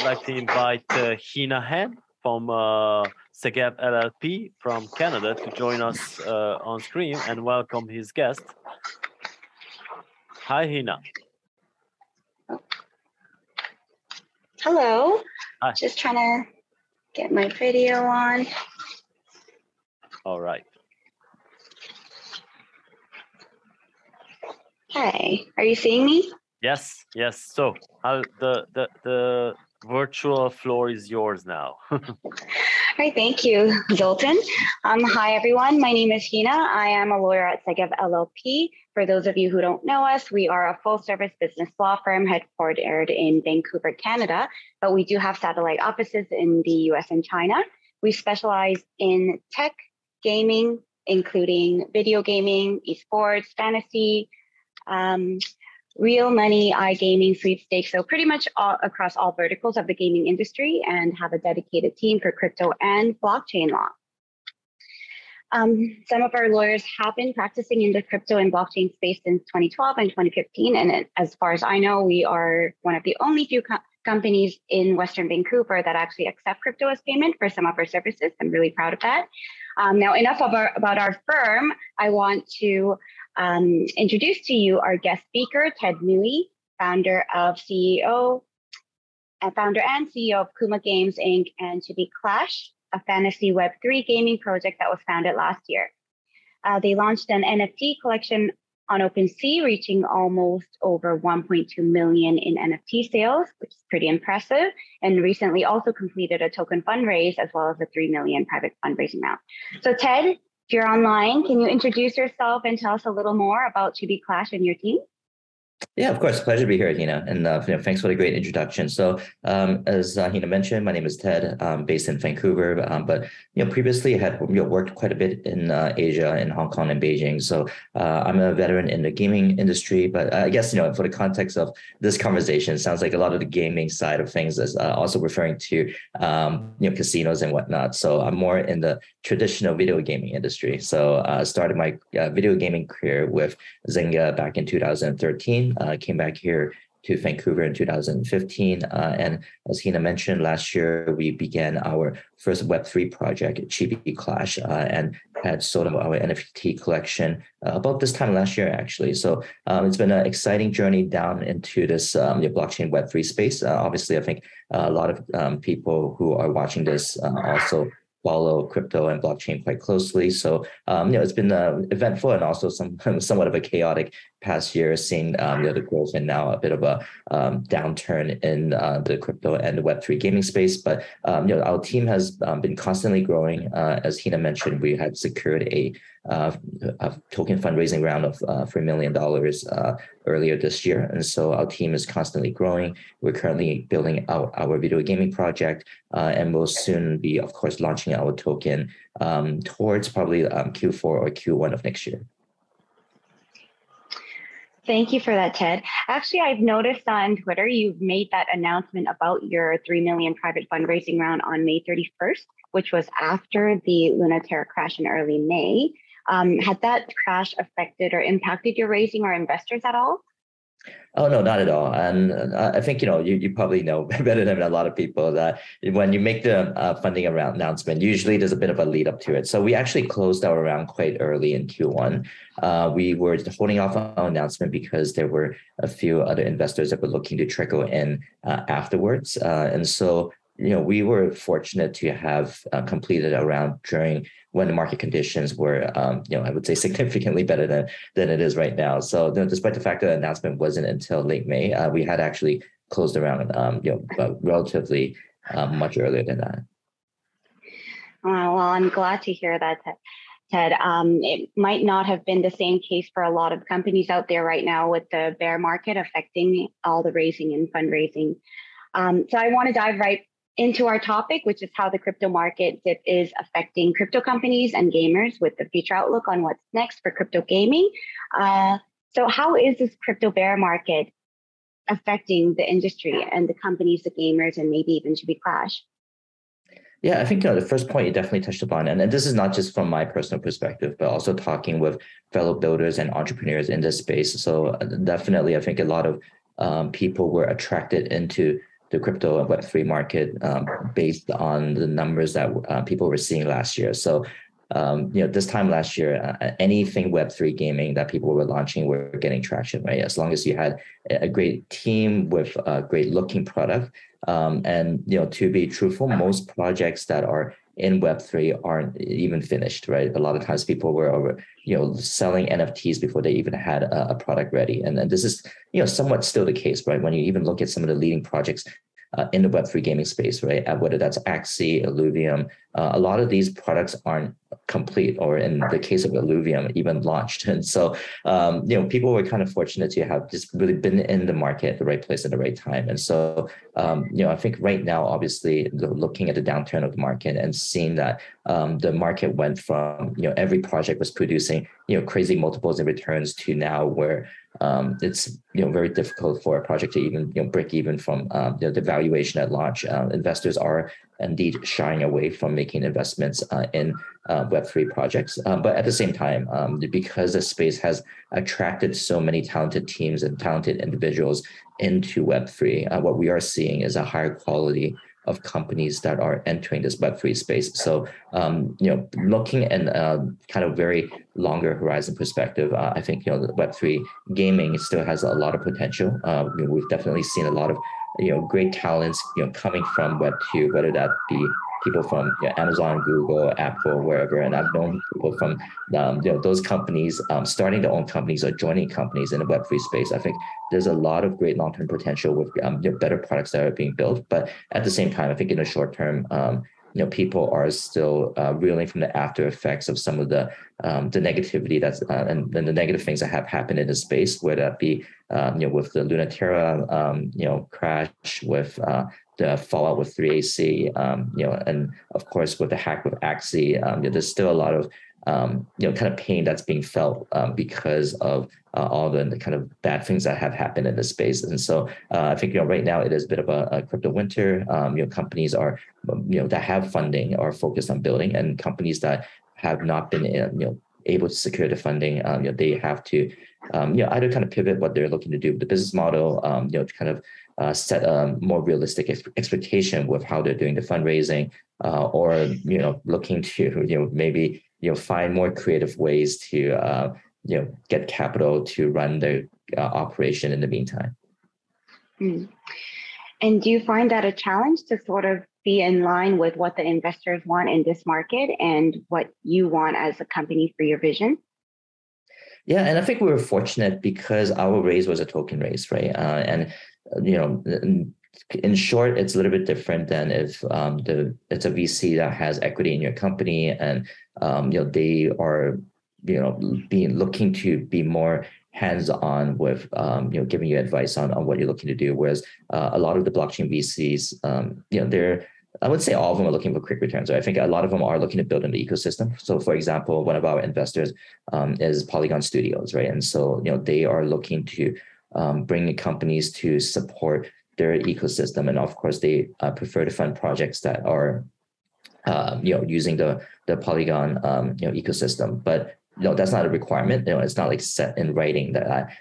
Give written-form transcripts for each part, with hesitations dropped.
like to invite Heena from Segev LLP from Canada to join us on screen and welcome his guest. Hi, Heena. Hello. Hi. Just trying to get my video on. All right. Hey, are you seeing me? Yes, yes. So the virtual floor is yours now. All right, thank you, Zoltan. Hi, everyone. My name is Heena. I am a lawyer at Segev LLP. For those of you who don't know us, we are a full-service business law firm headquartered in Vancouver, Canada, but we do have satellite offices in the US and China. We specialize in tech, gaming, including video gaming, esports, fantasy, real money, iGaming, sweepstakes, so pretty much across all verticals of the gaming industry, and have a dedicated team for crypto and blockchain law. Some of our lawyers have been practicing in the crypto and blockchain space since 2012 and 2015, and as far as I know, we are one of the only few companies in Western Vancouver that actually accept crypto as payment for some of our services. I'm really proud of that. Now, enough about our firm. I want to introduce to you our guest speaker, Ted Nui, founder and CEO of Kuma Games Inc. and Chibi Clash, a fantasy Web3 gaming project that was founded last year. They launched an NFT collection on OpenSea, reaching almost over 1.2 million in NFT sales, which is pretty impressive, and recently also completed a token fundraise as well as a 3 million private fundraising round. So Ted, if you're online, can you introduce yourself and tell us a little more about Chibi Clash and your team? Yeah, of course. Pleasure to be here, Heena. And thanks for the great introduction. So as Heena mentioned, my name is Ted, based in Vancouver, but previously I had worked quite a bit in Asia, in Hong Kong and Beijing. So I'm a veteran in the gaming industry, but I guess, for the context of this conversation, it sounds like a lot of the gaming side of things is also referring to, casinos and whatnot. So I'm more in the traditional video gaming industry. So I started my video gaming career with Zynga back in 2013. Came back here to Vancouver in 2015. And as Heena mentioned, last year, we began our first Web3 project, Chibi Clash, and had sold our NFT collection about this time last year, actually. So it's been an exciting journey down into this blockchain Web3 space. Obviously, I think a lot of people who are watching this also follow crypto and blockchain quite closely. So, it's been eventful and also somewhat of a chaotic past year, seeing the growth and now a bit of a downturn in the crypto and the Web3 gaming space. But, our team has been constantly growing. As Heena mentioned, we had secured a token fundraising round of $3 million earlier this year. And so our team is constantly growing. We're currently building out our video gaming project, and we'll soon be, of course, launching our token towards probably Q4 or Q1 of next year. Thank you for that, Ted. Actually, I've noticed on Twitter, you've made that announcement about your 3 million private fundraising round on May 31st, which was after the lunatic crash in early May. Had that crash affected or impacted your raising or investors at all? Oh, no, not at all. And I think, you probably know better than a lot of people that when you make the funding round announcement, usually there's a bit of a lead up to it. So we actually closed our round quite early in Q1. We were holding off on our announcement because there were a few other investors that were looking to trickle in afterwards. And so, we were fortunate to have completed a round during when the market conditions were, I would say significantly better than it is right now. So despite the fact that the announcement wasn't until late May, we had actually closed around, relatively much earlier than that. Well, I'm glad to hear that, Ted. It might not have been the same case for a lot of companies out there right now with the bear market affecting all the raising and fundraising. So I want to dive right into our topic, which is how the crypto market dip is affecting crypto companies and gamers with the future outlook on what's next for crypto gaming. So how is this crypto bear market affecting the industry and the companies, the gamers, and maybe even Chibi Clash? Yeah, I think the first point you definitely touched upon, and this is not just from my personal perspective, but also talking with fellow builders and entrepreneurs in this space. So definitely, I think a lot of people were attracted into the crypto and Web3 market based on the numbers that people were seeing last year. So, this time last year, anything Web3 gaming that people were launching were getting traction, right? As long as you had a great team with a great looking product. And, to be truthful, most projects that are in Web3 aren't even finished, right? A lot of times people were over, selling NFTs before they even had a product ready. And this is, somewhat still the case, right? When you even look at some of the leading projects in the Web3 gaming space, right? Whether that's Axie, Illuvium, a lot of these products aren't complete, or in the case of Illuvium, even launched. And so, people were kind of fortunate to have just really been in the market at the right place at the right time. And so, I think right now, obviously, looking at the downturn of the market and seeing that the market went from, every project was producing, crazy multiples in returns to now where it's very difficult for a project to even break even from the valuation at launch. Investors are indeed shying away from making investments in Web3 projects, but at the same time, because the space has attracted so many talented teams and talented individuals into Web3, what we are seeing is a higher quality of companies that are entering this Web3 space. So, looking at kind of very longer horizon perspective, I think, the Web3 gaming still has a lot of potential. We've definitely seen a lot of, great talents, coming from Web2, whether that be people from Amazon, Google, Apple, wherever. And I've known people from those companies starting their own companies or joining companies in the Web3 space. I think there's a lot of great long-term potential with better products that are being built. But at the same time, I think in the short term, people are still reeling from the after effects of some of the negativity that's and the negative things that have happened in the space, whether that be with the Lunatic crash, with the fallout with 3AC, and of course with the hack with Axie. There's still a lot of kind of pain that's being felt because of all the kind of bad things that have happened in the space. And so I think, right now it is a bit of a crypto winter. Companies are, that have funding are focused on building, and companies that have not been, able to secure the funding, they have to, either kind of pivot what they're looking to do with the business model, to kind of set a more realistic expectation with how they're doing the fundraising, or, looking to, maybe, find more creative ways to, get capital to run their operation in the meantime. Mm. And do you find that a challenge to sort of be in line with what the investors want in this market and what you want as a company for your vision? Yeah, and I think we were fortunate because our raise was a token raise, right? And in short, it's a little bit different than if it's a VC that has equity in your company, and they are looking to be more hands-on with giving you advice on what you're looking to do. Whereas a lot of the blockchain VCs, I would say all of them are looking for quick returns. I think a lot of them are looking to build an ecosystem. So, for example, one of our investors is Polygon Studios, right? And so, they are looking to bring companies to support their ecosystem. And of course, they prefer to fund projects that are, using the Polygon, ecosystem. But that's not a requirement. It's not like set in writing that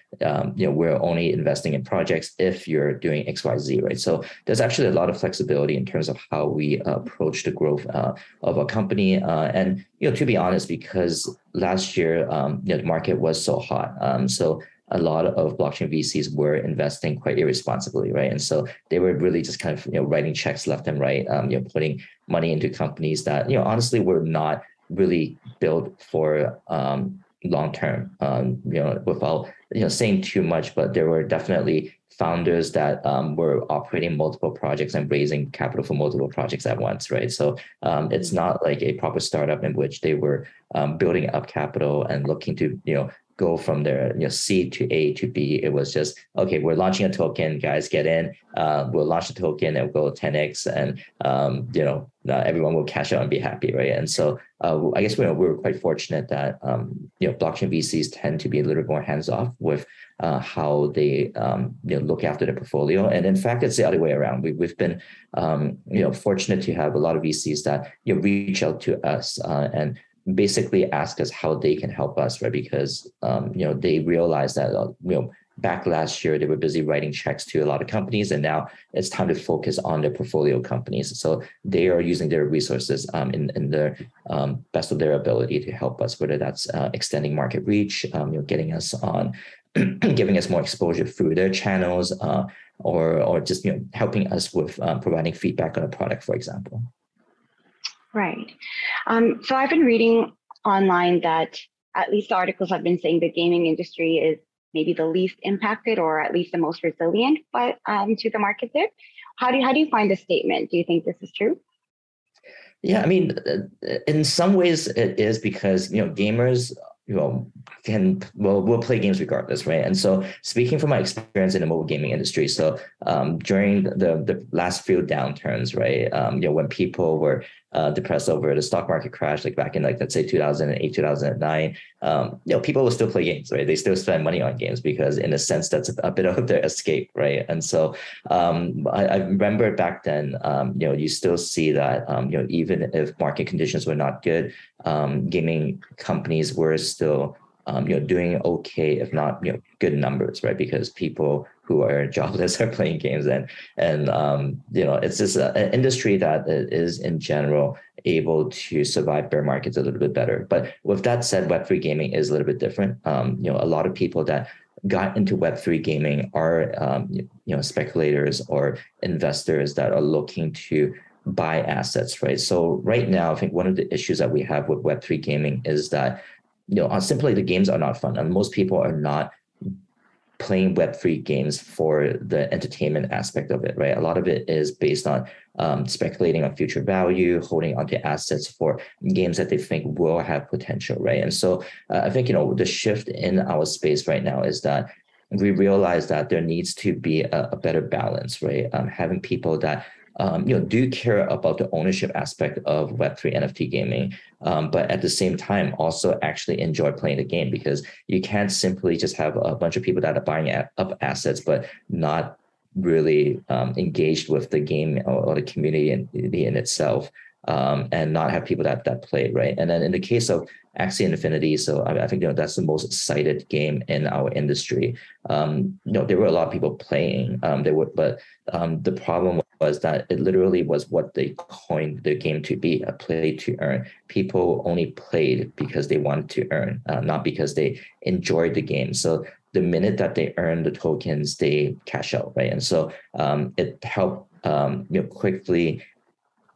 we're only investing in projects if you're doing X, Y, Z, right? So there's actually a lot of flexibility in terms of how we approach the growth of a company. And to be honest, because last year the market was so hot, so a lot of blockchain VCs were investing quite irresponsibly, right? And so they were really just kind of writing checks left and right, putting money into companies that honestly were not really built for long term, without saying too much, but there were definitely founders that were operating multiple projects and raising capital for multiple projects at once, right? So it's not like a proper startup in which they were building up capital and looking to go from their C to A to B. It was just, okay, we're launching a token, guys, get in. We'll launch the token and we'll go 10x, and everyone will cash out and be happy, right? And so I guess we were quite fortunate that blockchain VCs tend to be a little bit more hands off with how they look after their portfolio. And in fact, it's the other way around. We've been fortunate to have a lot of VCs that reach out to us and basically ask us how they can help us, right? Because they realize that back last year, they were busy writing checks to a lot of companies, and now it's time to focus on their portfolio companies. So they are using their resources in the best of their ability to help us, whether that's extending market reach, getting us on, giving us more exposure through their channels, or just helping us with providing feedback on a product, for example. Right. So I've been reading online that at least the articles have been saying the gaming industry is maybe the least impacted, or at least the most resilient, but to the market there. How do you find the statement? Do you think this is true? Yeah, I mean, in some ways it is, because gamers will play games regardless, right? And so, speaking from my experience in the mobile gaming industry, so during the last few downturns, right, when people were depressed over the stock market crash, like back in let's say 2008, 2009, people will still play games, right? They still spend money on games because, in a sense, that's a bit of their escape, right? And so I remember back then, you still see that even if market conditions were not good, gaming companies were still doing okay, if not good numbers, right? Because people who are jobless are playing games, and it's just an industry that is in general able to survive bear markets a little bit better. But with that said, Web3 gaming is a little bit different. A lot of people that got into Web3 gaming are speculators or investors that are looking to buy assets, right? So right now, I think one of the issues that we have with Web3 gaming is that simply the games are not fun, and most people are not playing Web3 games for the entertainment aspect of it, right? A lot of it is based on speculating on future value, holding onto assets for games that they think will have potential, right? And so I think the shift in our space right now is that we realize that there needs to be a better balance, right? Having people that do care about the ownership aspect of Web3 NFT gaming, but at the same time also actually enjoy playing the game, because you can't simply just have a bunch of people that are buying up assets but not really engaged with the game or the community in itself, and not have people that play, right? And then in the case of Axie Infinity, so I think that's the most cited game in our industry. There were a lot of people playing. But the problem was that it literally was what they coined the game to be, a play to earn. People only played because they wanted to earn, not because they enjoyed the game. So the minute that they earn the tokens, they cash out, right? And so it helped quickly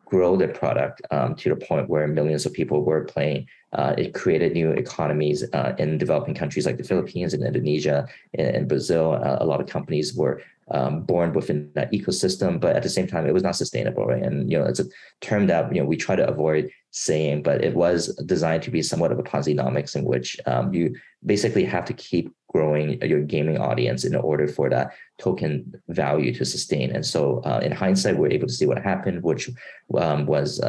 grow the product to the point where millions of people were playing. It created new economies in developing countries like the Philippines and Indonesia and Brazil. A lot of companies were born within that ecosystem, but at the same time, it was not sustainable, right? And it's a term that we try to avoid saying, but it was designed to be somewhat of a Ponzi-nomics, in which you basically have to keep growing your gaming audience in order for that token value to sustain. And so in hindsight, we're able to see what happened, which was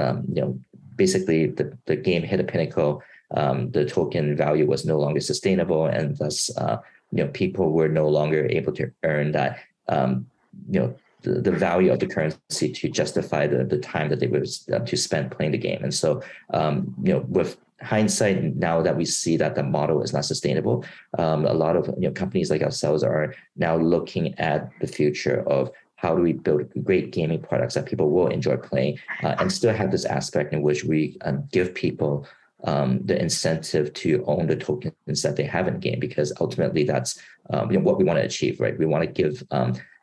basically the game hit a pinnacle. The token value was no longer sustainable, and thus people were no longer able to earn that the value of the currency to justify the time that they were to spend playing the game. And so with hindsight, now that we see that the model is not sustainable, a lot of companies like ourselves are now looking at the future of how do we build great gaming products that people will enjoy playing, and still have this aspect in which we give people the incentive to own the tokens that they have in the game, because ultimately that's what we want to achieve, right? We want to give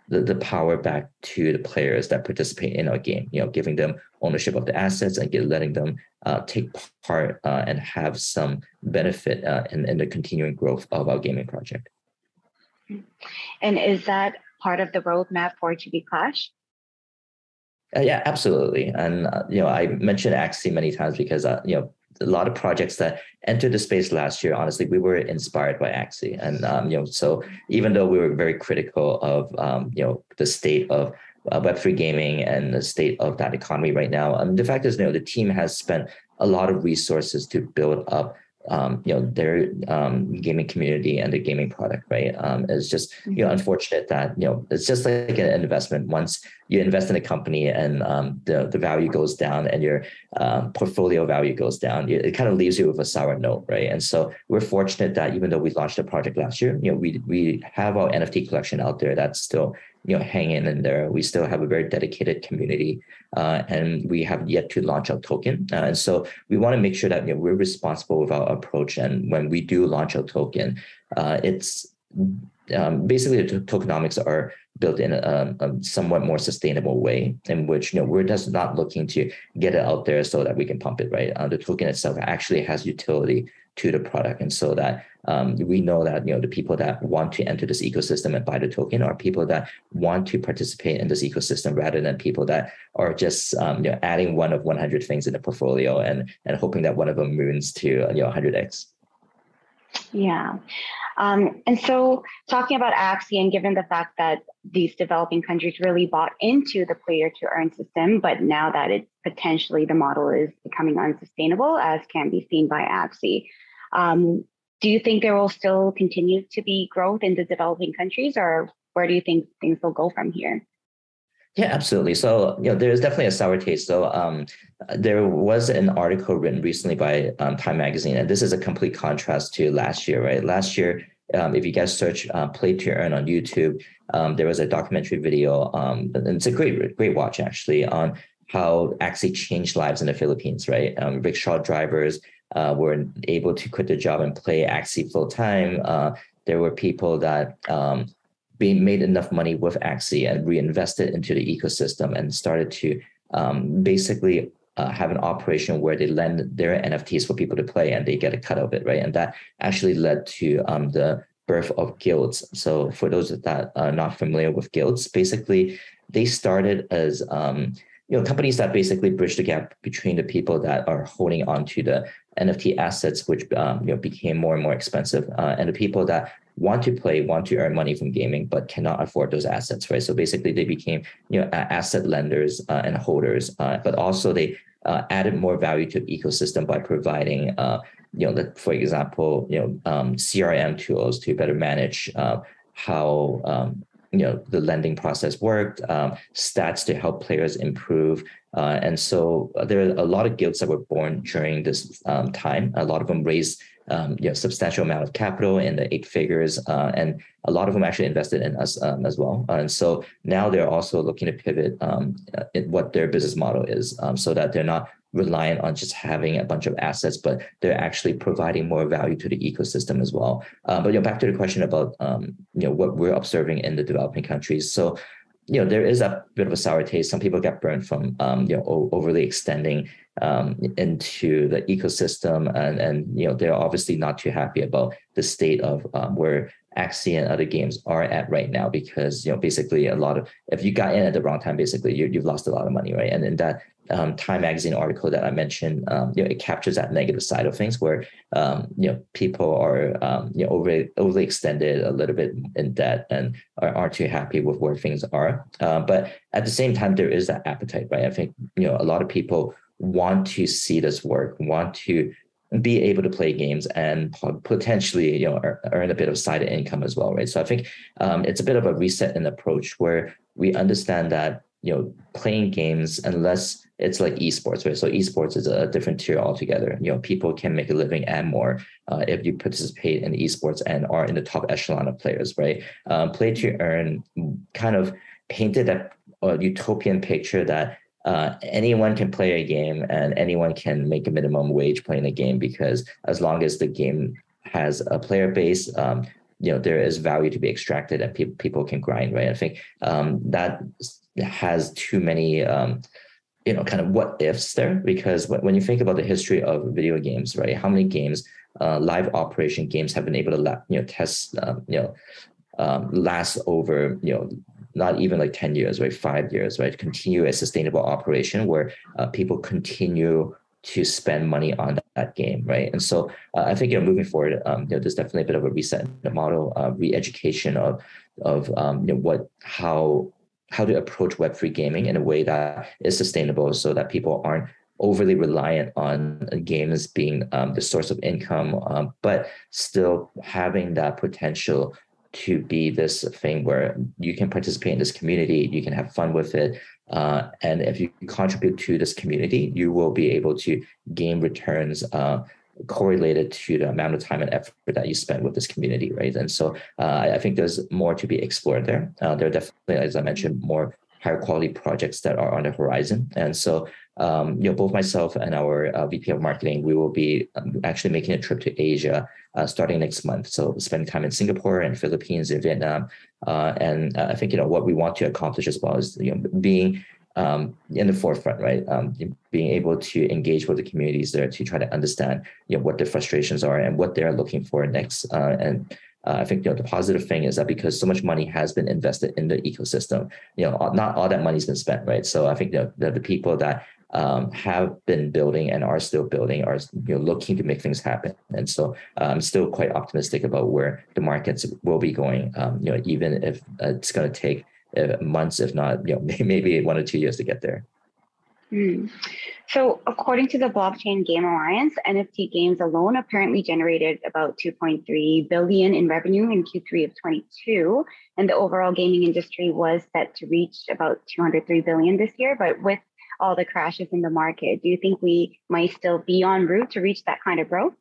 the power back to the players that participate in our game, giving them ownership of the assets and letting them take part and have some benefit in the continuing growth of our gaming project. And is that part of the roadmap for Chibi Clash? Yeah, absolutely. And I mentioned Axie many times because a lot of projects that entered the space last year, honestly, we were inspired by Axie. And so even though we were very critical of the state of Web3 gaming and the state of that economy right now, the fact is, the team has spent a lot of resources to build up their gaming community and the gaming product, right? It's just unfortunate that it's just like an investment. Once you invest in a company and the value goes down and your portfolio value goes down, it kind of leaves you with a sour note, right? And so we're fortunate that even though we launched a project last year, we have our NFT collection out there that's still hanging in there. We still have a very dedicated community, and we have yet to launch our token. And so we want to make sure that we're responsible with our approach. And when we do launch our token, it's basically the tokenomics are built in a somewhat more sustainable way, in which we're just not looking to get it out there so that we can pump it, right? The token itself actually has utility to the product, and so that we know that the people that want to enter this ecosystem and buy the token are people that want to participate in this ecosystem, rather than people that are just adding one of 100 things in the portfolio and hoping that one of them moves to 100x. Yeah. And so talking about Axie, and given the fact that these developing countries really bought into the player to earn system, but now that it potentially the model is becoming unsustainable, as can be seen by Axie, do you think there will still continue to be growth in the developing countries, or where do you think things will go from here? Yeah, absolutely. So, there's definitely a sour taste. So, there was an article written recently by Time Magazine, and this is a complete contrast to last year, right? Last year, if you guys search "Play to Earn" on YouTube, there was a documentary video, and it's a great watch actually, on how Axie changed lives in the Philippines, right? Rickshaw drivers were able to quit their job and play Axie full time. There were people that made enough money with Axie and reinvested into the ecosystem and started to basically have an operation where they lend their NFTs for people to play and they get a cut of it, right? And that actually led to the birth of guilds. So for those that are not familiar with guilds, basically they started as companies that basically bridge the gap between the people that are holding on to the NFT assets, which became more and more expensive, and the people that want to earn money from gaming, but cannot afford those assets, right? So basically they became asset lenders and holders, but also they added more value to the ecosystem by providing for example, CRM tools to better manage how the lending process worked, stats to help players improve. And so there are a lot of guilds that were born during this time. A lot of them raised substantial amount of capital in the 8 figures, and a lot of them actually invested in us as well. And so now they're also looking to pivot in what their business model is, so that they're not reliant on just having a bunch of assets, but they're actually providing more value to the ecosystem as well. But back to the question about what we're observing in the developing countries. So there is a bit of a sour taste. Some people get burned from overly extending into the ecosystem, and they're obviously not too happy about the state of where Axie and other games are at right now, because basically if you got in at the wrong time, basically you've lost a lot of money, right? And in that Time Magazine article that I mentioned, it captures that negative side of things, where people are overly extended, a little bit in debt, and aren't too happy with where things are. But at the same time, there is that appetite, right? I think a lot of people want to see this work, want to be able to play games and potentially earn a bit of side income as well, right? So I think it's a bit of a reset in approach, where we understand that playing games, unless it's like esports, right? So esports is a different tier altogether. People can make a living and more if you participate in esports and are in the top echelon of players, right? Play to earn kind of painted that utopian picture that anyone can play a game and anyone can make a minimum wage playing a game, because as long as the game has a player base, there is value to be extracted and people can grind, right? I think that has too many kind of what ifs there, because when you think about the history of video games, right, how many games, live operation games, have been able to test last over not even like 10 years, right? 5 years, right? Continue a sustainable operation where people continue to spend money on that game, right? And so I think moving forward, there's definitely a bit of a reset in the model, re-education of how to approach Web3 gaming in a way that is sustainable, so that people aren't overly reliant on games being the source of income, but still having that potential to be this thing where you can participate in this community, you can have fun with it. And if you contribute to this community, you will be able to gain returns correlated to the amount of time and effort that you spend with this community, right? And so I think there's more to be explored there. There are definitely, as I mentioned, more higher quality projects that are on the horizon. And so, both myself and our VP of marketing, we will be actually making a trip to Asia starting next month. So spending time in Singapore and Philippines and Vietnam. And I think, what we want to accomplish as well is, being in the forefront, right? Being able to engage with the communities there to try to understand, what their frustrations are and what they're looking for next. I think the positive thing is that because so much money has been invested in the ecosystem, not all that money's been spent, right? So I think the people that have been building and are still building are looking to make things happen. And so I'm still quite optimistic about where the markets will be going. Even if it's going to take months, if not maybe 1 or 2 years to get there. So according to the Blockchain Game Alliance, NFT games alone apparently generated about 2.3 billion in revenue in Q3 of 22, and the overall gaming industry was set to reach about 203 billion this year. But with all the crashes in the market, do you think we might still be en route to reach that kind of growth?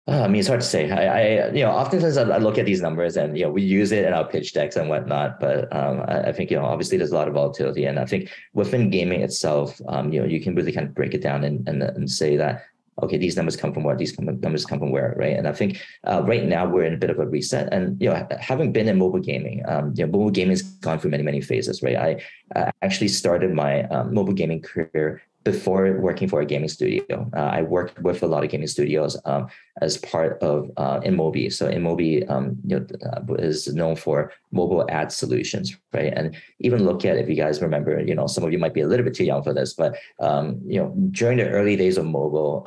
It's hard to say. I oftentimes I look at these numbers and, we use it in our pitch decks and whatnot, but I think, obviously there's a lot of volatility. And I think within gaming itself, you can really kind of break it down and say that, okay, these numbers come from where, these numbers come from where, right? And I think right now we're in a bit of a reset. And, having been in mobile gaming, mobile gaming has gone through many, many phases, right? I actually started my mobile gaming career before working for a gaming studio. I worked with a lot of gaming studios as part of InMobi. So InMobi is known for mobile ad solutions, right? And even look at, if you guys remember, some of you might be a little bit too young for this, but during the early days of mobile,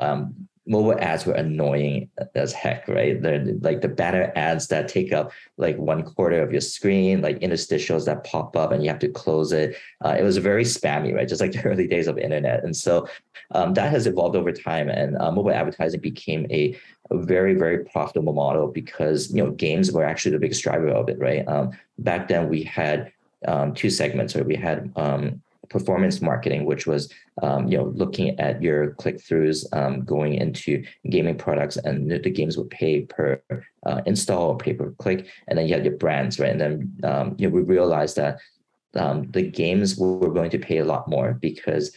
mobile ads were annoying as heck, right? They're like the banner ads that take up like 1/4 of your screen, like interstitials that pop up and you have to close it. It was very spammy, right? Just like the early days of internet. And so that has evolved over time, and mobile advertising became a very, very profitable model because, games were actually the biggest driver of it, right? Back then we had two segments, right? We had performance marketing, which was looking at your click-throughs going into gaming products, and the games would pay per install or pay per click, and then you had your brands, right? And then we realized that the games were going to pay a lot more because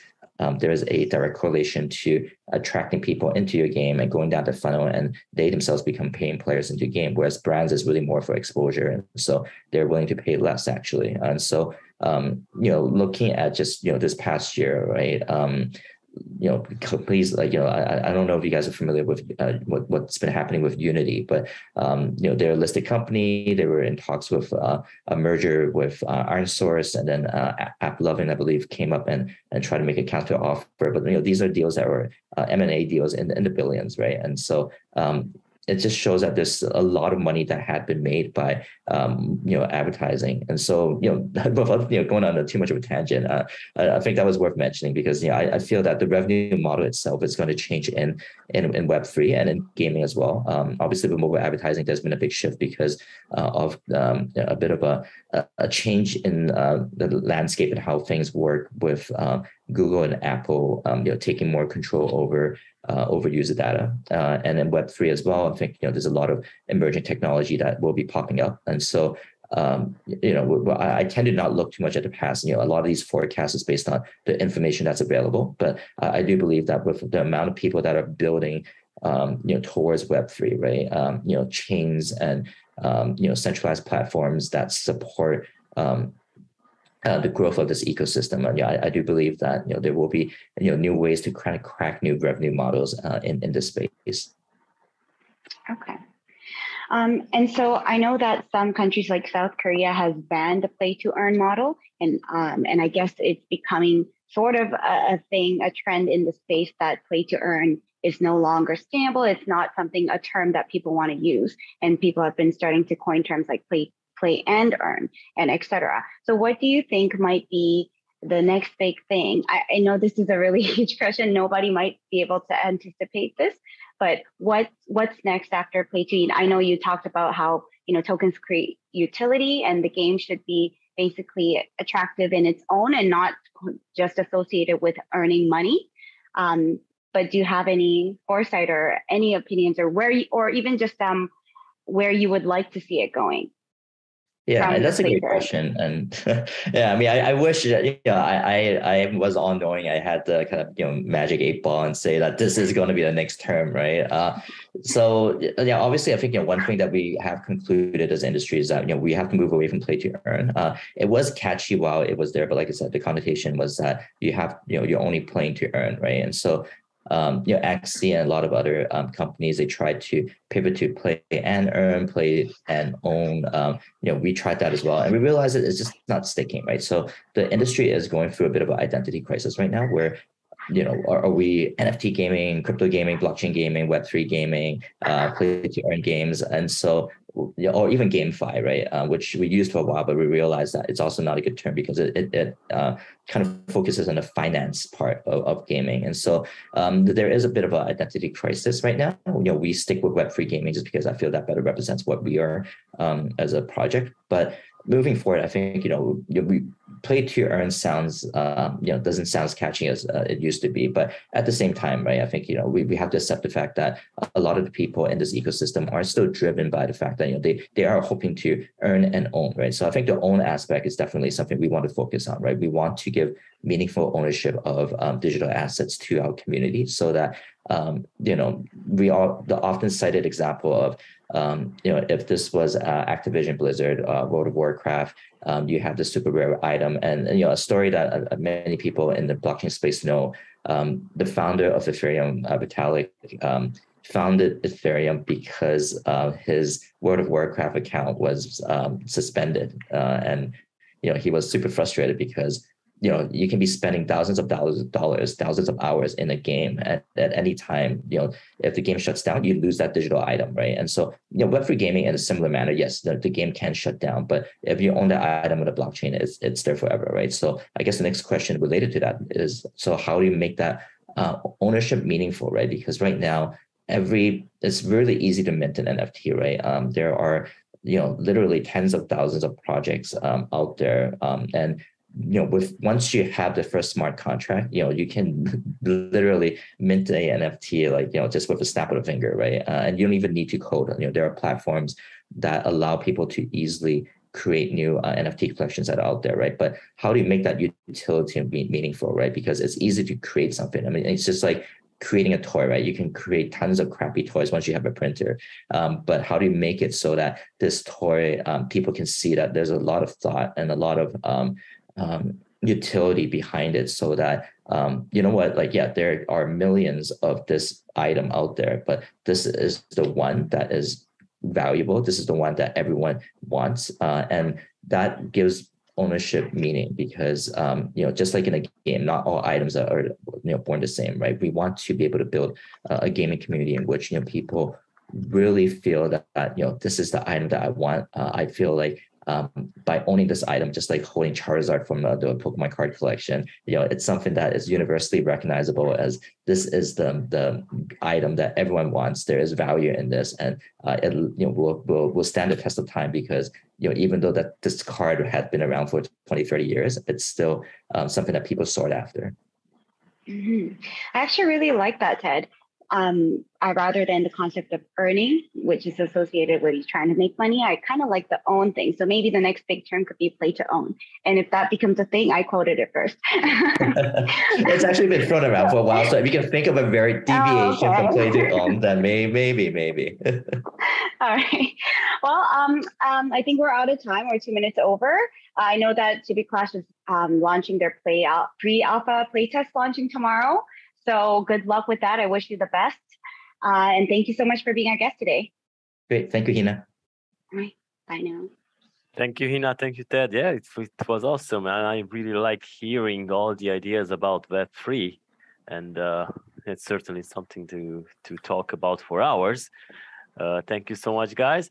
there is a direct correlation to attracting people into your game and going down the funnel, and they themselves become paying players into the game, whereas brands is really more for exposure. And so they're willing to pay less, actually. And so, looking at just, this past year, right? Companies like, I don't know if you guys are familiar with what's been happening with Unity, but, they're a listed company. They were in talks with a merger with IronSource, and then AppLovin, I believe, came up and tried to make a counter offer. But, these are deals that were M&A deals in the billions, right? And so it just shows that there's a lot of money that had been made by advertising. And so without going on too much of a tangent, I think that was worth mentioning because I feel that the revenue model itself is going to change in Web3 and in gaming as well. Obviously with mobile advertising, there's been a big shift because of a bit of a change in the landscape and how things work with Google and Apple taking more control over user data, and in Web3 as well. I think there's a lot of emerging technology that will be popping up, and so I tend to not look too much at the past. A lot of these forecasts is based on the information that's available, but I do believe that with the amount of people that are building towards Web3, right? Chains and centralized platforms that support the growth of this ecosystem. And I do believe that there will be new ways to kind of crack new revenue models in this space. Okay. And so I know that some countries like South Korea has banned the play-to-earn model, and I guess it's becoming sort of a thing, a trend in the space that play-to-earn is no longer scalable. It's not a term that people want to use, and people have been starting to coin terms like play and earn, and etc. So what do you think might be the next big thing? I know this is a really huge question. Nobody might be able to anticipate this, but what's next after Play to Earn? I know you talked about how, tokens create utility and the game should be basically attractive in its own and not just associated with earning money. But do you have any foresight or any opinions or or even just where you would like to see it going? Yeah, that's a great question. And yeah, I mean, I wish, I was all knowing. I had the kind of, magic 8 ball and say that this is going to be the next term, right? So yeah, obviously, I think, one thing that we have concluded as industry is that, we have to move away from play to earn. It was catchy while it was there, but like I said, the connotation was that you have, you're only playing to earn, right? And so Axie and a lot of other companies, they tried to pivot to play and earn, play and own. We tried that as well, and we realized that it's just not sticking, right? So the industry is going through a bit of an identity crisis right now, where are we NFT gaming, crypto gaming, blockchain gaming, Web3 gaming, play to earn games, and so, or even GameFi, right? Which we used for a while, but we realized that it's also not a good term because it kind of focuses on the finance part of gaming, and so there is a bit of an identity crisis right now. We stick with Web3 gaming just because I feel that better represents what we are as a project, but moving forward, I think, we play to earn sounds, doesn't sound as catchy as it used to be. But at the same time, right, I think, we have to accept the fact that a lot of the people in this ecosystem are still driven by the fact that, they are hoping to earn and own, right? So I think the own aspect is definitely something we want to focus on, right? We want to give meaningful ownership of digital assets to our community so that, we are the often cited example of, if this was Activision Blizzard, World of Warcraft, you have the super rare item, and a story that many people in the blockchain space know. The founder of Ethereum, Vitalik, founded Ethereum because his World of Warcraft account was suspended, and he was super frustrated because you can be spending thousands of dollars, thousands of hours in a game at any time. If the game shuts down, you lose that digital item, right? And so, Web3 gaming in a similar manner, yes, the game can shut down, but if you own that item on the blockchain, it's there forever, right? So I guess the next question related to that is, so how do you make that ownership meaningful, right? Because right now, it's really easy to mint an NFT, right? There are, literally tens of thousands of projects out there, and once you have the first smart contract, you can literally mint a NFT, like, just with a snap of a finger, right? And you don't even need to code. There are platforms that allow people to easily create new NFT collections that are out there, right? But how do you make that utility meaningful, right? Because it's easy to create something. I mean, it's just like creating a toy, right? You can create tons of crappy toys once you have a printer. But how do you make it so that this toy, people can see that there's a lot of thought and a lot of utility behind it, so that there are millions of this item out there, but this is the one that is valuable. This is the one that everyone wants, and that gives ownership meaning, because just like in a game, not all items are born the same, right? We want to be able to build a gaming community in which people really feel that this is the item that I want. I feel like by owning this item, just like holding Charizard from the Pokemon card collection, it's something that is universally recognizable as this is the item that everyone wants. There is value in this, and it will stand the test of time, because even though that this card had been around for 20, 30 years, it's still something that people sought after. Mm-hmm. I actually really like that, Ted. Rather than the concept of earning, which is associated with you trying to make money, I kind of like the own thing. So maybe the next big term could be play to own. And if that becomes a thing, I quoted it first. It's actually been thrown around for a while. So if you can think of a very deviation from play to own, then maybe. All right. Well, I think we're out of time. We're 2 minutes over. I know that Chibi Clash is launching their pre-alpha playtest launching tomorrow. So good luck with that. I wish you the best. And thank you so much for being our guest today. Great. Thank you, Heena. All right. Bye now. Thank you, Heena. Thank you, Ted. Yeah, it was awesome. And I really like hearing all the ideas about Web3. And it's certainly something to talk about for hours. Thank you so much, guys.